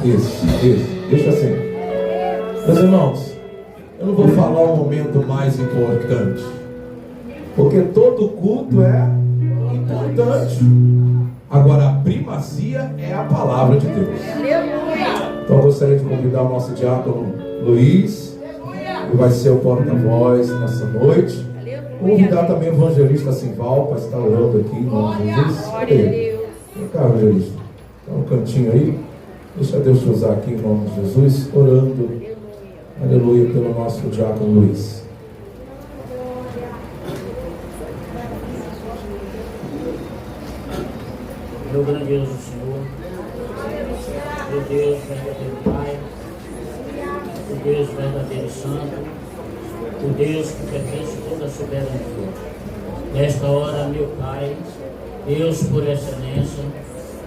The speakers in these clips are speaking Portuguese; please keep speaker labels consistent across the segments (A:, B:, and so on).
A: Isso. Deixa assim. Meus irmãos, eu não vou falar o momento mais importante, porque todo culto é importante. Agora, a primazia é a palavra de Deus. Então, eu gostaria de convidar o nosso diácono Luiz, que vai ser o porta-voz nessa noite. Vou convidar também o evangelista Simval para estar orando aqui em nome de Jesus. Vem cá, evangelista. Dá um cantinho aí. Deixa Deus te usar aqui em nome de Jesus, orando. Aleluia, pelo nosso diácono Luiz.
B: Meu grandioso Senhor, meu Deus verdadeiro Pai, o Deus verdadeiro Santo, o Deus que pertence toda a soberania. Nesta hora, meu Pai, Deus por excelência,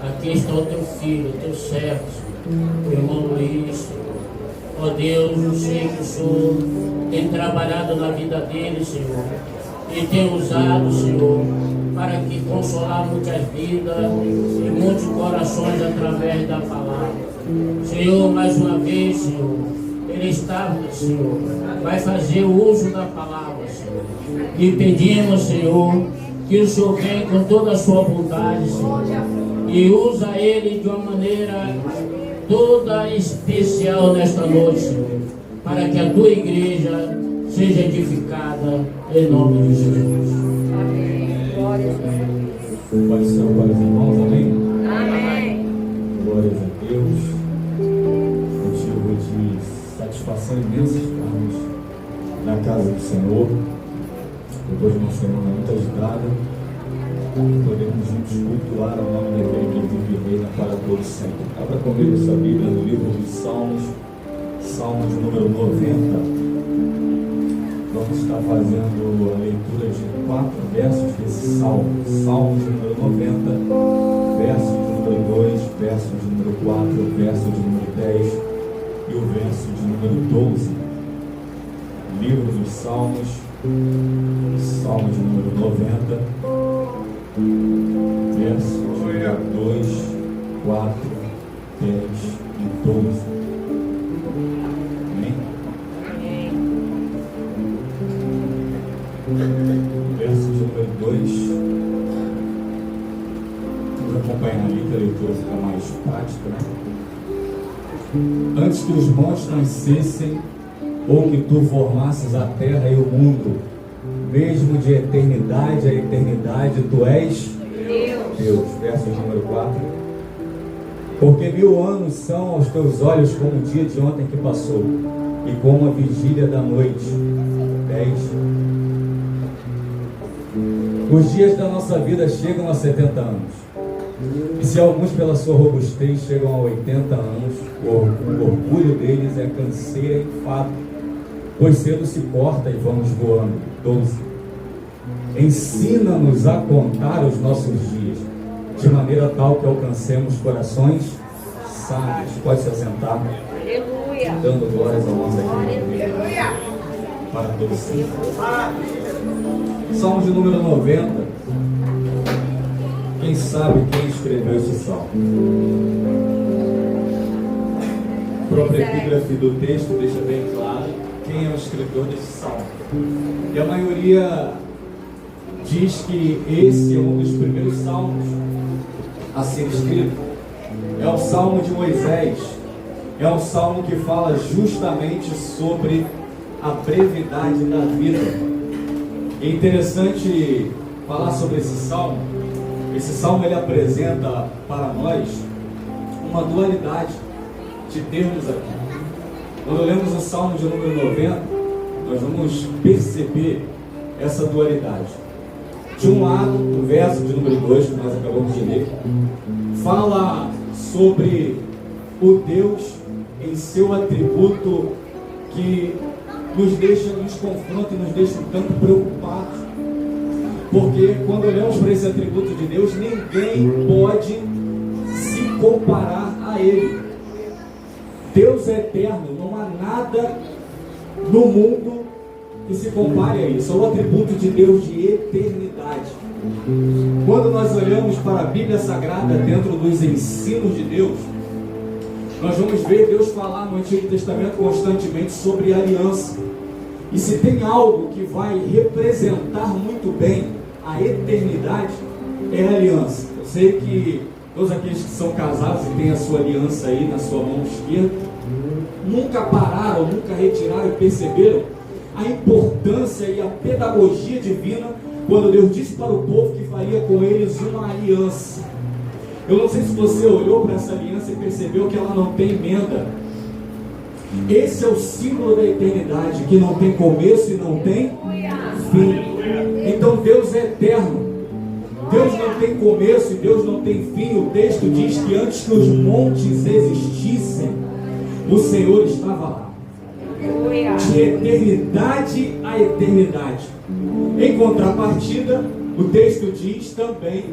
B: aqui está o teu filho, o teu servo, o irmão Luiz. Ó Deus, eu sei que o Senhor tem trabalhado na vida dele, Senhor, e tem usado, Senhor, para que consolar muitas vidas e muitos corações através da palavra. Senhor, mais uma vez, Senhor, ele está, Senhor, vai fazer o uso da palavra, Senhor. E pedimos, Senhor, que o Senhor venha com toda a sua bondade, Senhor, e usa ele de uma maneira toda especial nesta noite, Senhor, para que a tua igreja seja edificada em nome de Jesus.
C: Amém. Glória a Deus.
A: Pode ser para os irmãos, amém?
C: Amém.
A: Glórias a Deus. Motivo de satisfação imensa estarmos na casa do Senhor, depois de uma semana muito agitada. Podemos juntos cultuar o nome daquele que vive e reina para todos sempre. Abra comigo essa Bíblia no livro dos Salmos, Salmos número 90. Vamos estar fazendo a leitura de 4 versos desse salmo. Salmos número 90, verso de número 2, verso de número 4, verso de número 10 e o verso de número 12. Livro dos Salmos, Salmo de número 90, verso de número 2, 4, 10 e 12. Amém? Verso de número 2. Vamos acompanhar ali que a leitura fica mais prática, né? Antes que os montes nascessem, ou que tu formasses a terra e o mundo, mesmo de eternidade a eternidade, tu és Deus. Verso de número 4. Porque 1000 anos são aos teus olhos como o dia de ontem que passou, e como a vigília da noite. 10. Os dias da nossa vida chegam a 70 anos. E se alguns pela sua robustez chegam a 80 anos, o orgulho deles é canseira e fato, pois cedo se corta e vamos voando. 12. Ensina-nos a contar os nossos dias, de maneira tal que alcancemos corações sábios. Pode se assentar.
C: Aleluia.
A: Dando glórias ao nosso Deus para todos sempre. Salmo de número 90. Quem sabe quem escreveu esse salmo? A própria epígrafe do texto deixa bem claro quem é o escritor desse salmo. E a maioria diz que esse é um dos primeiros salmos a ser escrito. É o salmo de Moisés. É um salmo que fala justamente sobre a brevidade da vida. É interessante falar sobre esse salmo. Esse salmo ele apresenta para nós uma dualidade de termos aqui. Quando lemos o salmo de número 90, nós vamos perceber essa dualidade. De um lado, o verso de número 2, que nós acabamos de ler, fala sobre o Deus em seu atributo que nos confronta e nos deixa um tanto preocupados. Porque quando olhamos para esse atributo de Deus, ninguém pode se comparar a Ele. Deus é eterno, não há nada no mundo que se compare a isso. É o atributo de Deus de eternidade. Quando nós olhamos para a Bíblia Sagrada dentro dos ensinos de Deus, Nós vamos ver Deus falar no Antigo Testamento constantemente sobre aliança. E se tem algo que vai representar muito bem a eternidade, é a aliança. Eu sei que todos aqueles que são casados e têm a sua aliança aí na sua mão esquerda, nunca pararam, nunca retiraram e perceberam a importância e a pedagogia divina quando Deus disse para o povo que faria com eles uma aliança. Eu não sei se você olhou para essa aliança e percebeu que ela não tem emenda. Esse é o símbolo da eternidade, que não tem começo e não tem fim. Então Deus é eterno. Deus não tem começo e Deus não tem fim. O texto diz que antes que os montes existissem, o Senhor estava lá. De eternidade a eternidade. Em contrapartida, o texto diz também,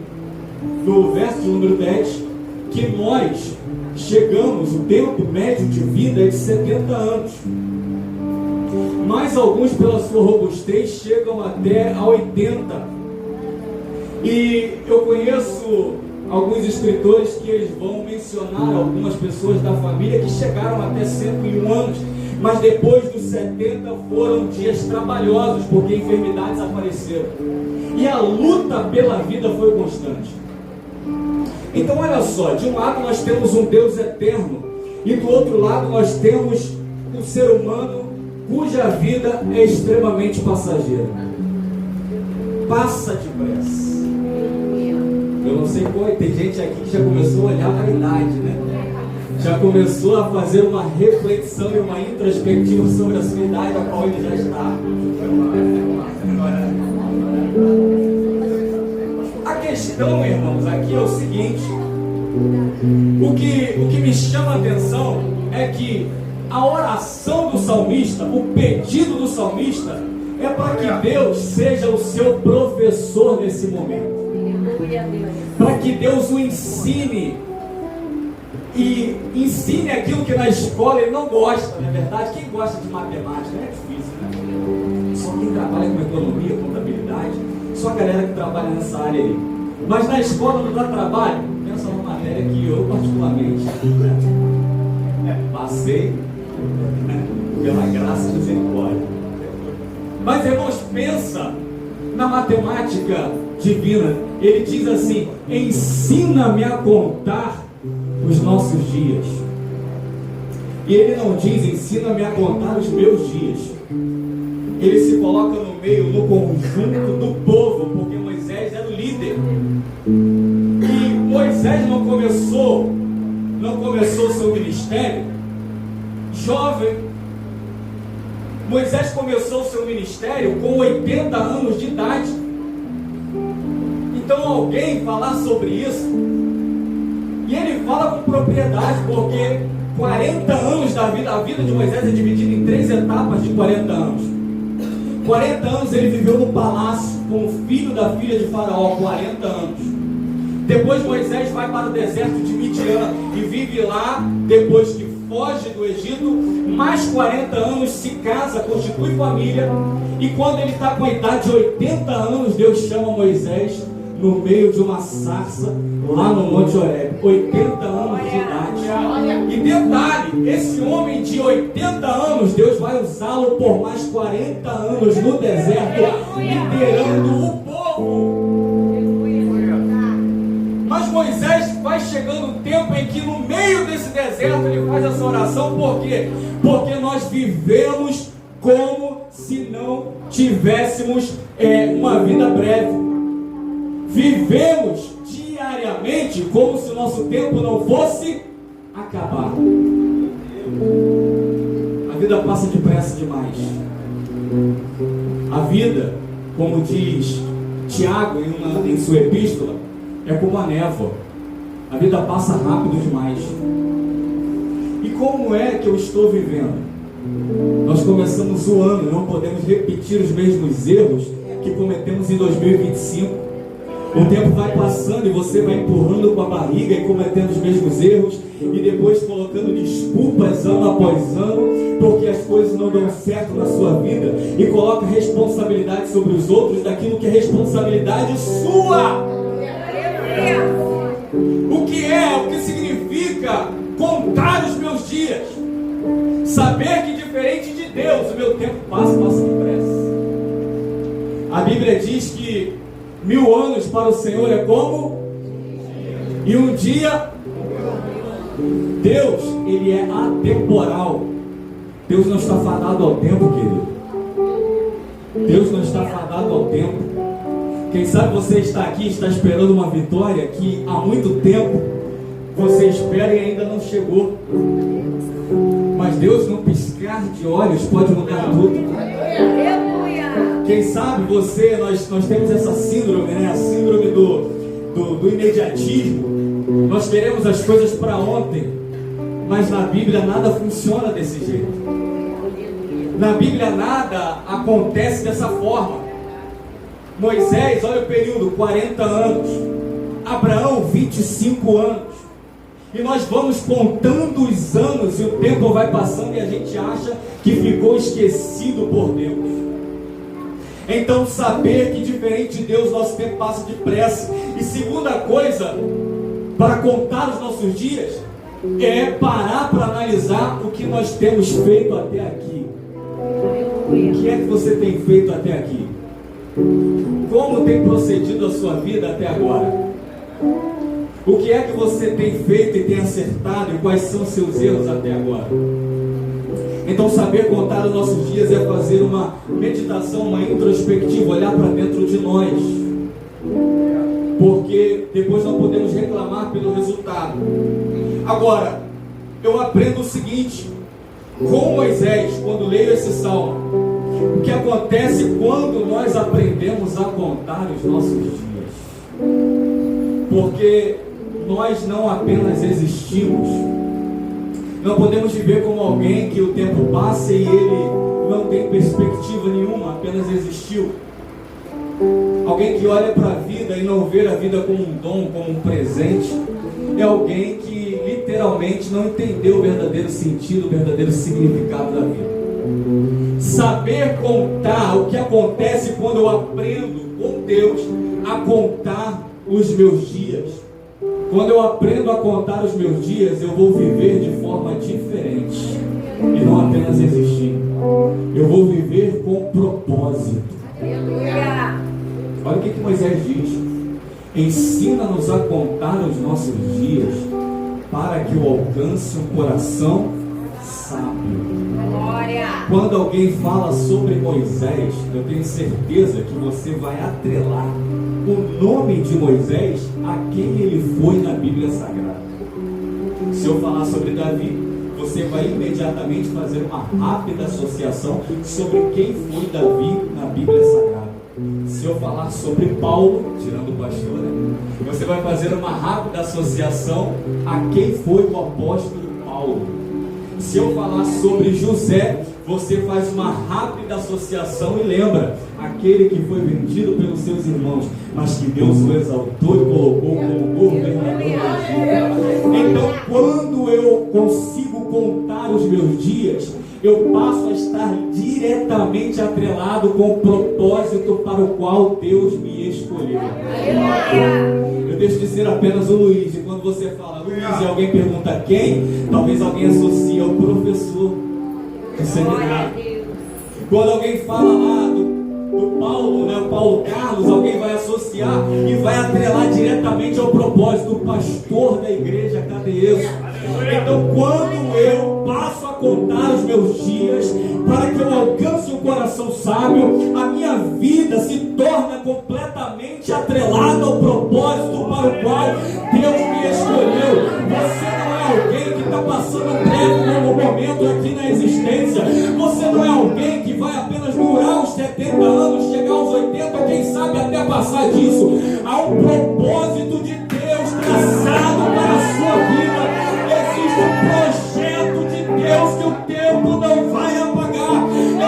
A: no verso de número 10, que nós chegamos, o tempo médio de vida é de 70 anos. Mas alguns, pela sua robustez, chegam até a 80. E eu conheço alguns escritores que eles vão mencionar algumas pessoas da família que chegaram até 101 anos, mas depois dos 70 foram dias trabalhosos, porque enfermidades apareceram. E a luta pela vida foi constante. Então olha só, de um lado nós temos um Deus eterno, e do outro lado nós temos um ser humano cuja vida é extremamente passageira. Passa depressa. Eu não sei qual, tem gente aqui que já começou a olhar para a idade, né? Já começou a fazer uma reflexão e uma introspectiva sobre a sua idade, a qual ele já está. A questão, irmãos, aqui é o seguinte: o que me chama a atenção é que a oração do salmista, o pedido do salmista, é para que Deus seja o seu professor nesse momento. Para que Deus o ensine. E ensine aquilo que na escola ele não gosta, não é verdade? Quem gosta de matemática é difícil, né? Só quem trabalha com economia, contabilidade, só a galera que trabalha nessa área aí. Mas na escola não dá trabalho. Pensa numa matéria que eu particularmente passei pela graça e misericórdia. Mas irmãos, pensa na matemática divina. Ele diz assim: ensina-me a contar os nossos dias. E ele não diz ensina-me a contar os meus dias. Ele se coloca no meio, no conjunto do povo, porque Moisés era o líder. E Moisés não começou seu ministério jovem. Moisés começou seu ministério com 80 anos de idade. Então alguém falar sobre isso, e ele fala com propriedade, porque 40 anos da vida, a vida de Moisés é dividida em 3 etapas de 40 anos. 40 anos ele viveu no palácio com o filho da filha de Faraó, 40 anos. Depois Moisés vai para o deserto de Midian e vive lá, depois que foge do Egito, mais 40 anos, se casa, constitui família, e quando ele está com a idade de 80 anos, Deus chama Moisés no meio de uma sarça lá no Monte Horebe. 80 anos de idade. E detalhe, esse homem de 80 anos, Deus vai usá-lo por mais 40 anos no deserto, liderando o povo. Mas Moisés vai chegando um tempo em que no meio desse deserto ele faz essa oração. Por quê? Porque nós vivemos como se não tivéssemos uma vida breve. Vivemos diariamente como se o nosso tempo não fosse acabar. A vida passa depressa demais. A vida, como diz Tiago em sua epístola, é como a névoa. A vida passa rápido demais. E como é que eu estou vivendo? Nós começamos o ano, não podemos repetir os mesmos erros que cometemos em 2025. O tempo vai passando e você vai empurrando com a barriga e cometendo os mesmos erros, e depois colocando desculpas ano após ano, porque as coisas não dão certo na sua vida, e coloca responsabilidade sobre os outros daquilo que é responsabilidade sua. O que significa contar os meus dias. Saber que diferente de Deus, o meu tempo passa depressa. A Bíblia diz que 1000 anos para o Senhor é como? E um dia, Deus, Ele é atemporal. Deus não está fadado ao tempo, querido. Deus não está fadado ao tempo. Quem sabe você está aqui, está esperando uma vitória que há muito tempo você espera e ainda não chegou. Mas Deus, num piscar de olhos, pode mudar tudo. Quem sabe você, nós temos essa síndrome, né? A síndrome do imediatismo. Nós queremos as coisas para ontem, mas na Bíblia nada funciona desse jeito. Na Bíblia nada acontece dessa forma. Moisés, olha o período, 40 anos. Abraão, 25 anos. E nós vamos contando os anos e o tempo vai passando e a gente acha que ficou esquecido por Deus. Então saber que diferente de Deus nosso tempo passa depressa. E segunda coisa, para contar os nossos dias, é parar para analisar o que nós temos feito até aqui. O que é que você tem feito até aqui? Como tem procedido a sua vida até agora? O que é que você tem feito e tem acertado? E quais são os seus erros até agora? Então saber contar os nossos dias é fazer uma meditação, uma introspectiva, olhar para dentro de nós. Porque depois não podemos reclamar pelo resultado. Agora, eu aprendo o seguinte, com Moisés, quando leio esse salmo, o que acontece quando nós aprendemos a contar os nossos dias? Porque nós não apenas existimos, não podemos viver como alguém que o tempo passa e ele não tem perspectiva nenhuma, apenas existiu. Alguém que olha para a vida e não vê a vida como um dom, como um presente, é alguém que literalmente não entendeu o verdadeiro sentido, o verdadeiro significado da vida. Saber contar o que acontece quando eu aprendo com Deus a contar os meus dias. Quando eu aprendo a contar os meus dias, eu vou viver de forma diferente e não apenas existir. Eu vou viver com propósito. Olha o que Moisés diz: ensina-nos a contar os nossos dias para que eu alcance um coração sábio. Quando alguém fala sobre Moisés, eu tenho certeza que você vai atrelar o nome de Moisés a quem ele foi na Bíblia Sagrada. Se eu falar sobre Davi, você vai imediatamente fazer uma rápida associação sobre quem foi Davi na Bíblia Sagrada. Se eu falar sobre Paulo, tirando o pastor, né? Você vai fazer uma rápida associação a quem foi o apóstolo Paulo. Se eu falar sobre José, você faz uma rápida associação e lembra, aquele que foi vendido pelos seus irmãos, mas que Deus o exaltou e colocou como governador. Então, quando eu consigo contar os meus dias, eu passo a estar diretamente atrelado com o propósito para o qual Deus me escolheu. Eu deixo de ser apenas o Luiz, e quando você fala Luiz e alguém pergunta quem, talvez alguém associe ao professor de seminário. Quando alguém fala lá do Paulo, né, o Paulo Carlos, alguém vai associar e vai atrelar diretamente ao propósito, o pastor da igreja Cadeiros. Então, quando eu passo a contar os meus dias para que eu alcance um coração sábio, a minha vida se torna completamente atrelada ao propósito para o qual Deus me escolheu. Você não é alguém que está passando breve no momento aqui na existência. Você não é alguém que vai apenas durar os 70 anos, chegar aos 80, quem sabe até passar disso. Há um propósito de Deus traçado para a sua vida. Existe um projeto de Deus que o tempo não vai apagar.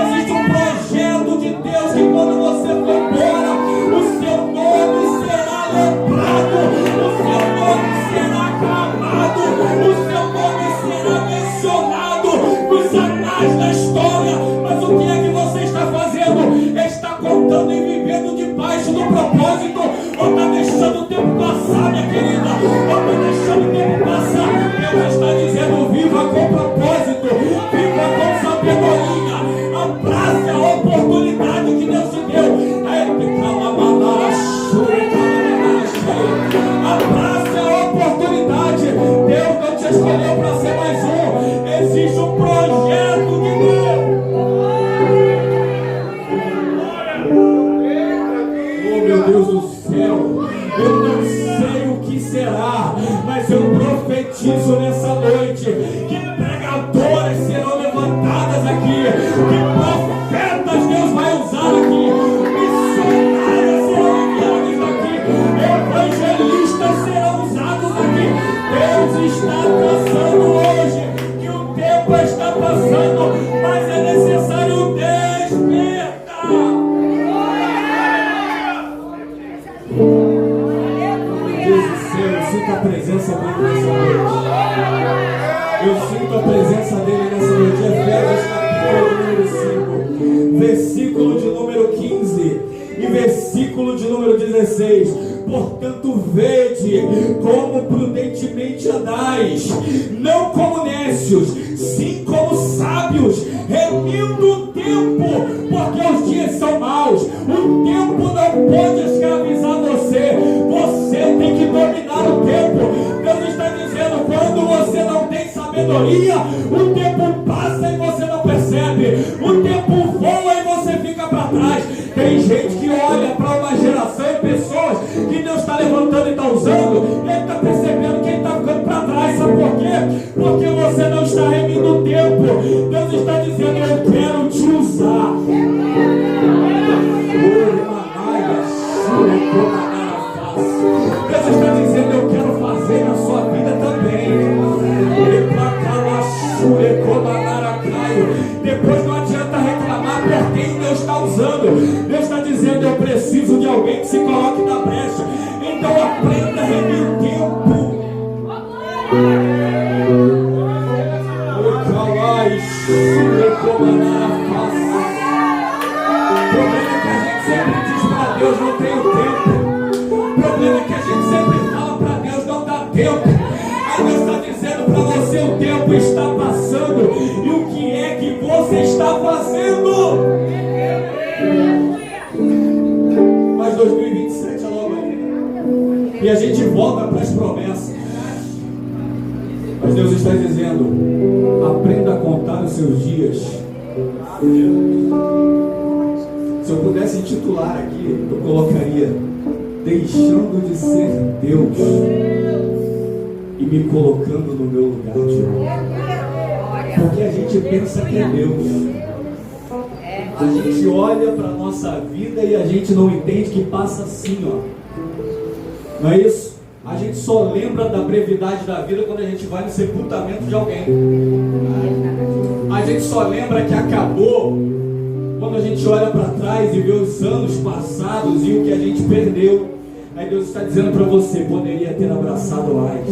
A: Existe um projeto de Deus que quando você for embora, o seu nome será lembrado, o seu nome será aclamado, o seu nome será mencionado nos anais da história. Mas o que é que você está fazendo? Está contando e vivendo debaixo do propósito ou está deixando nessa noite, que pregadoras serão levantadas aqui, que profetas Deus vai usar aqui, missionários serão enviados aqui, evangelistas serão usados aqui. Deus está passando hoje, que o tempo está passando, mas é necessário despertar. Deus do céu, eu sinto a presença dele nessa noite. Eu sinto a presença dele nessa noite. Efésios capítulo número 5, versículo de número 15 e versículo de número 16. Portanto, vede como prudentemente andais, não como nécios, sim como sábios, remindo o tempo, porque os dias são maus. O tempo não pode escravizar você. Você tem que dominar o tempo. Deus está dizendo, quando você não tem sabedoria, o tempo passa e você não percebe. O tempo voa e você fica para trás. Tem gente que olha para uma geração e pessoas que Deus está levantando e está usando, e ele está percebendo que ele está ficando para trás. Sabe por quê? Porque você não está remindo o tempo. Deus está dizendo, eu quero te usar. Deus está dizendo, eu quero fazer na sua vida também. Depois não adianta reclamar por quem Deus está usando. Deus está dizendo, eu preciso de alguém que se coloque na brecha. Então aprenda a remir o tempo. O problema é que a gente sempre diz para Deus, não tenho tempo. O problema é que a gente sempre fala para Deus, não dá tempo. Aí Deus está dizendo para você, o tempo está passando. E o que é que você está fazendo? Mas 2027 é logo ali, né? E a gente volta para as promessas. Mas Deus está dizendo, aprenda a contar os seus dias. Se eu pudesse titular aqui, eu colocaria deixando de ser Deus e me colocando no meu lugar de Deus. Porque a gente pensa que é Deus. A gente olha para a nossa vida e a gente não entende que passa assim, ó. Não é isso? A gente só lembra da brevidade da vida quando a gente vai no sepultamento de alguém. A gente só lembra que acabou quando a gente olha para trás e vê os anos passados e o que a gente perdeu. Aí Deus está dizendo para você, poderia ter abraçado mais.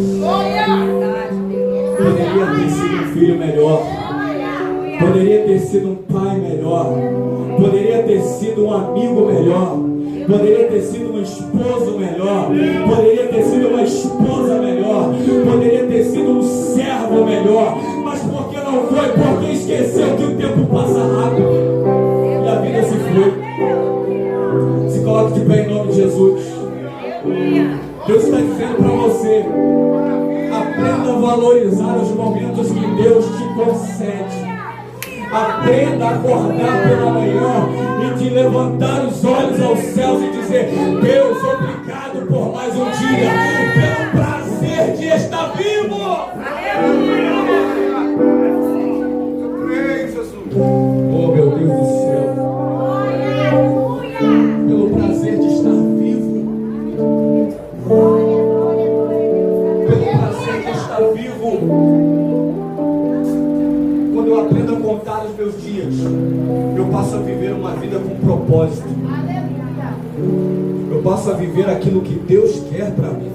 A: Poderia ter sido um filho melhor. Poderia ter sido um pai melhor. Poderia ter sido um amigo melhor. Poderia ter sido um esposo melhor. Poderia ter sido uma esposa melhor. Poderia ter sido um servo melhor. Mas por que não foi? Porque esqueceu que o tempo passa rápido. E a vida se foi. Se coloque de pé em nome de Jesus. Deus está dizendo para você, aprenda a valorizar os momentos que Deus te concede. Aprenda a acordar pela manhã e de levantar os olhos aos céus e dizer, Deus, obrigado por mais um dia, pelo prazer de estar vivo. Oh, meu Deus do céu. Pelo prazer de estar vivo. Pelo prazer de estar vivo. Quando eu aprendo a contar os meus dias, eu passo a viver uma vida com propósito. Eu passo a viver aquilo que Deus quer para mim.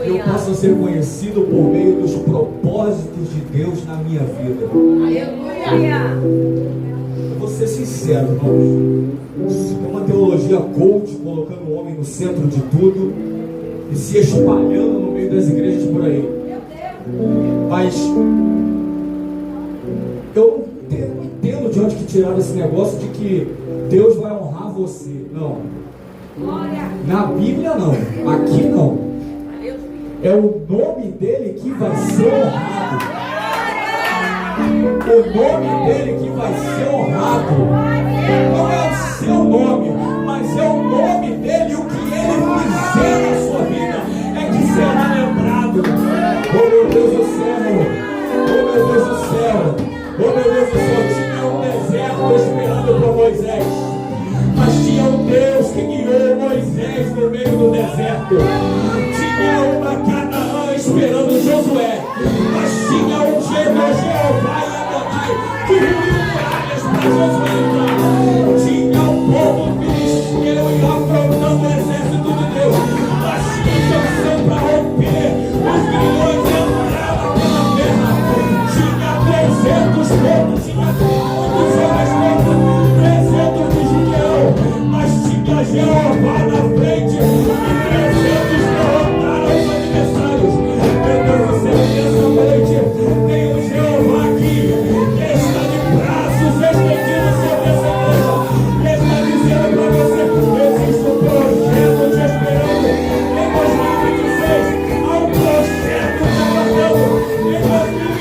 A: Eu passo a ser conhecido por meio dos propósitos de Deus na minha vida. Eu vou ser sincero, irmãos. É uma teologia coach, colocando o homem no centro de tudo e se espalhando no meio das igrejas por aí. Mas eu não entendo de onde que tiraram esse negócio de que Deus vai honrar você. Não. Na Bíblia não. Aqui não. É o nome dele que vai ser honrado. O nome dele que vai ser honrado. Não é o seu nome, mas é o nome dele. O que ele fizer na sua vida é que será esperando Josué, mas tinha um Jeová e Adonai que viu muralhas para Josué entrar. Tinha um povo filisteu e afrontando o exército de Deus, mas tinha unção para romper. Os grilhões entraram pela terra. Tinha 300 pontos, tinha muitos homens contra 300 de Gideão, mas tinha Jeová na frente e 300 derrotaram os adversários. Meu Deus do céu, nessa noite tem um Jeová aqui que está de braços estendidos sobre essa terra e está dizendo para você: existe um projeto te esperando em 2026. Há um projeto te aguardando em 2026.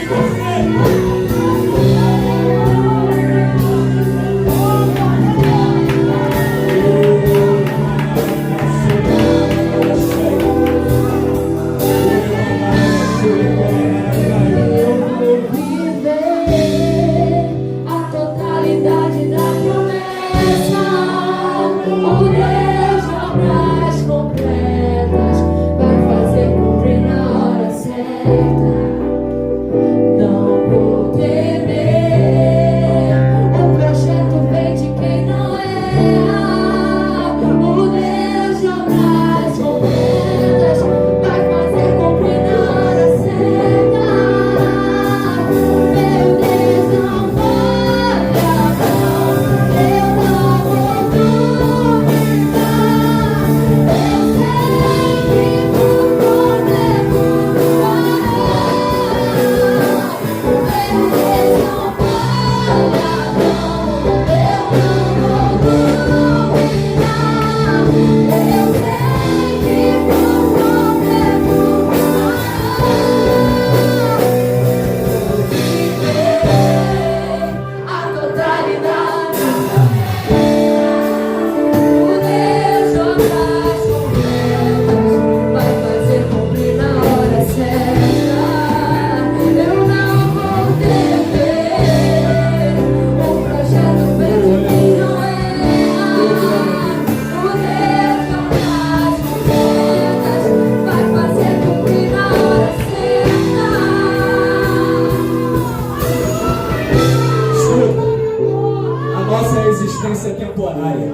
A: Existência temporária.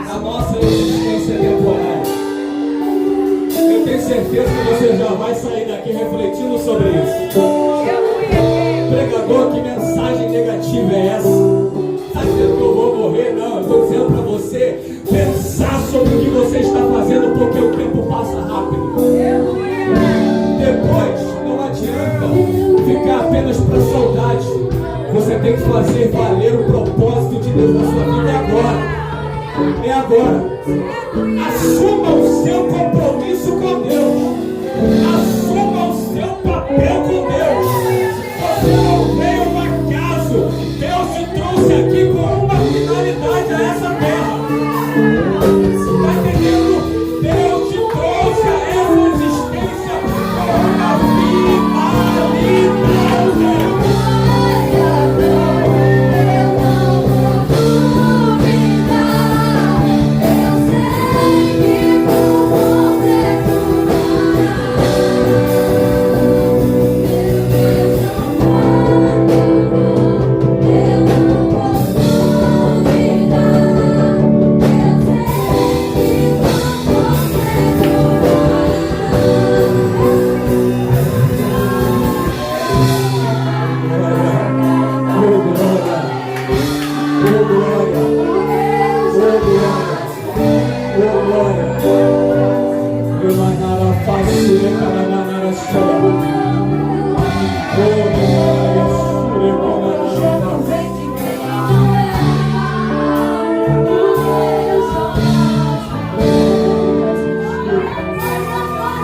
A: A nossa existência temporária. Eu tenho certeza que você já vai sair daqui refletindo sobre isso. Pregador, que mensagem negativa é essa? Está dizendo que eu vou morrer? Não, eu estou dizendo para você pensar sobre o que você está fazendo, porque o tempo passa rápido. Depois, não adianta ficar apenas para saudade. Você tem que fazer valer o propósito de Deus na sua vida. É agora. Assuma o seu compromisso com Deus. Assuma o seu papel com Deus. Você não veio ao acaso. Deus te trouxe aqui com uma finalidade a essa terra. Está entendendo? Deus te trouxe a essa existência com uma finalidade.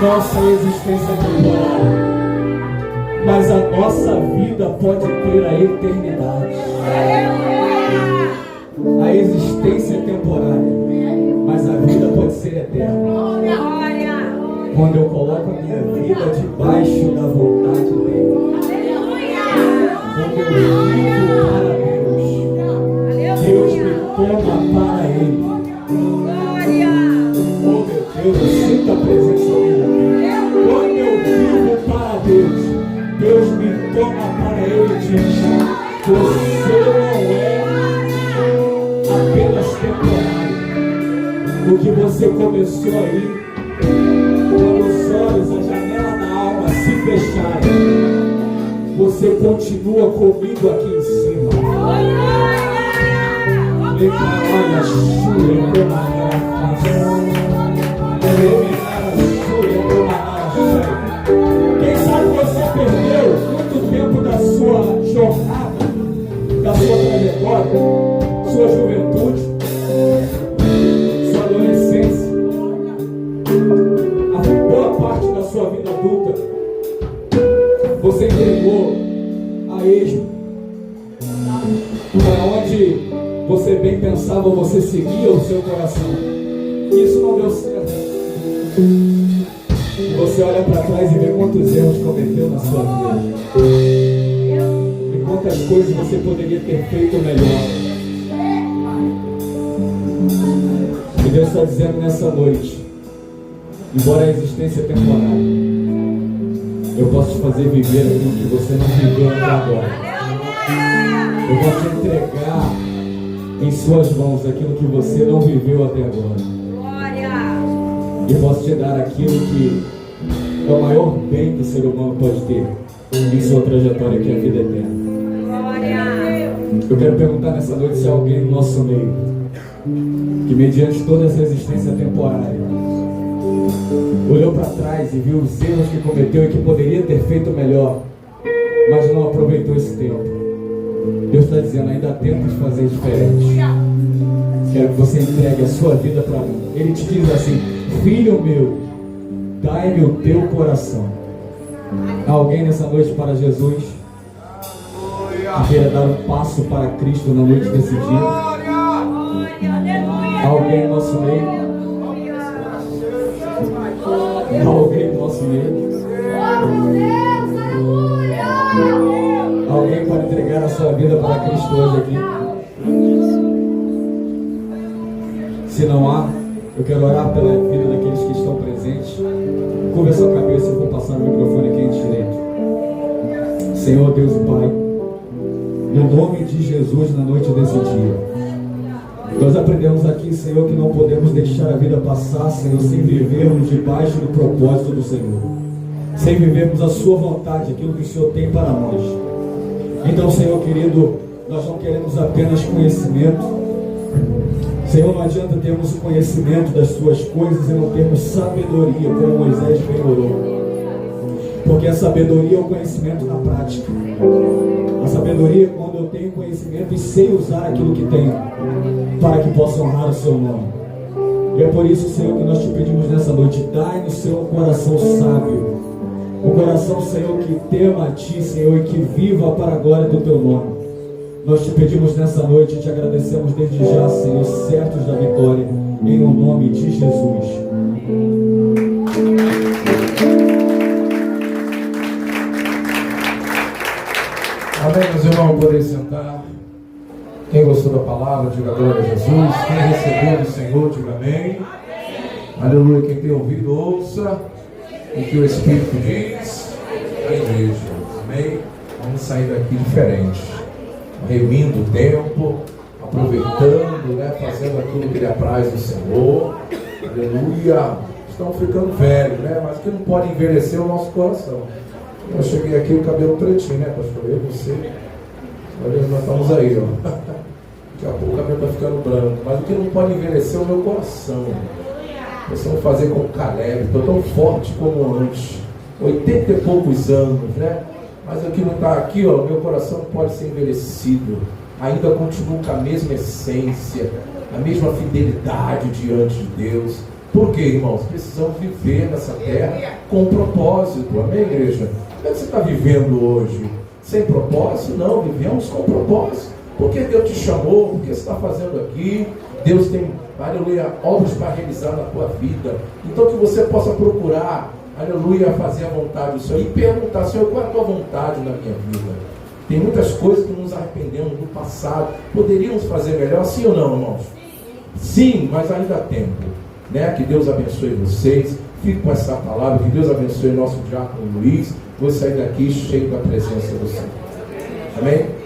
A: Nossa existência temporária, mas a nossa vida pode ter a eternidade. A existência é temporária, mas a vida pode ser eterna. Quando eu coloco a minha vida debaixo da vontade dele, quando eu vivo para Deus, Deus me toma para ele. Oh meu Deus, eu sinto a presença dele. Quando eu vivo para Deus, Deus me toma para Ele e diz: você não é apenas temporário. O que você começou aí, quando os olhos, a janela da alma se fecharem, você continua comigo aqui em cima. Quem sabe você perdeu muito tempo da sua jornada, da sua trajetória, sua juventude, sua adolescência, a boa parte da sua vida adulta. Você entregou a esmo. Para onde você bem pensava, você seguia o seu coração. Isso não deu certo. Você olha para trás e vê quantos erros cometeu na sua vida. E quantas coisas você poderia ter feito melhor. E Deus está dizendo nessa noite: embora a existência temporária, eu posso te fazer viver aquilo que você não viveu até agora. Eu posso te entregar em suas mãos aquilo que você não viveu até agora. E posso te dar aquilo que é o maior bem que o ser humano pode ter em sua trajetória, que é a vida eterna. Eu quero perguntar nessa noite se há alguém no nosso meio que, mediante toda essa existência temporária, olhou para trás e viu os erros que cometeu e que poderia ter feito melhor, mas não aproveitou esse tempo. Deus está dizendo: ainda há tempo de fazer diferente. Quero que você entregue a sua vida para mim. Ele te diz assim: filho meu, dai-me o teu coração. Há alguém nessa noite para Jesus que queira dar um passo para Cristo na noite desse dia? Há alguém no nosso meio? Há alguém no nosso meio? Alguém pode entregar a sua vida para Cristo hoje aqui? Se não há, eu quero orar pela vida daqueles que estão presentes. Curva a sua cabeça, eu vou passar o microfone aqui em direito. Senhor Deus e Pai, no nome de Jesus, na noite desse dia, nós aprendemos aqui, Senhor, que não podemos deixar a vida passar, Senhor, sem vivermos debaixo do propósito do Senhor, sem vivermos a sua vontade, aquilo que o Senhor tem para nós. Então, Senhor querido, nós não queremos apenas conhecimento. Senhor, não adianta termos o conhecimento das suas coisas e não termos sabedoria, como Moisés bem orou. Porque a sabedoria é o conhecimento na prática. A sabedoria é quando eu tenho conhecimento e sei usar aquilo que tenho, para que possa honrar o seu nome. E é por isso, Senhor, que nós te pedimos nessa noite: dai-nos, Senhor, um coração sábio, um coração, Senhor, que tema a Ti, Senhor, e que viva para a glória do Teu nome. Nós te pedimos nessa noite e te agradecemos desde já, Senhor, certos da vitória, em o nome de Jesus.
D: Amém, meus irmãos, podem sentar. Quem gostou da palavra, diga glória a Jesus. Quem recebeu do Senhor, diga amém. Aleluia. Quem tem ouvido, ouça o que o Espírito diz à igreja. Amém. Vamos sair daqui diferente, remindo o tempo, aproveitando, né, fazendo aquilo que lhe apraz do Senhor. Aleluia. Estão ficando velhos, né? Mas que não pode envelhecer o nosso coração. Eu cheguei aqui, o cabelo pretinho, né, pastor? Eu, você. Olha, nós estamos aí, ó. Daqui a pouco o cabelo está ficando branco. Mas o que não pode envelhecer é o meu coração. Nós vamos fazer como Caleb. Estou tão forte como antes. 80 e poucos anos, né? Mas o que não está aqui, ó, meu coração não pode ser envelhecido. Ainda continuo com a mesma essência, a mesma fidelidade diante de Deus. Por quê, irmãos? Precisamos viver nessa terra com propósito. Amém, igreja? Como é que você está vivendo hoje? Sem propósito? Não, vivemos com propósito. Porque Deus te chamou, porque você está fazendo aqui. Deus tem, aleluia, obras para realizar na tua vida. Então que você possa procurar, aleluia, fazer a vontade do Senhor e perguntar: Senhor, qual é a tua vontade na minha vida? Tem muitas coisas que nos arrependemos do passado. Poderíamos fazer melhor, sim ou não, irmãos? Sim, mas ainda há tempo, né? Que Deus abençoe vocês. Fique com essa palavra. Que Deus abençoe o nosso diácono Luiz. Vou sair daqui cheio da presença do Senhor. Amém?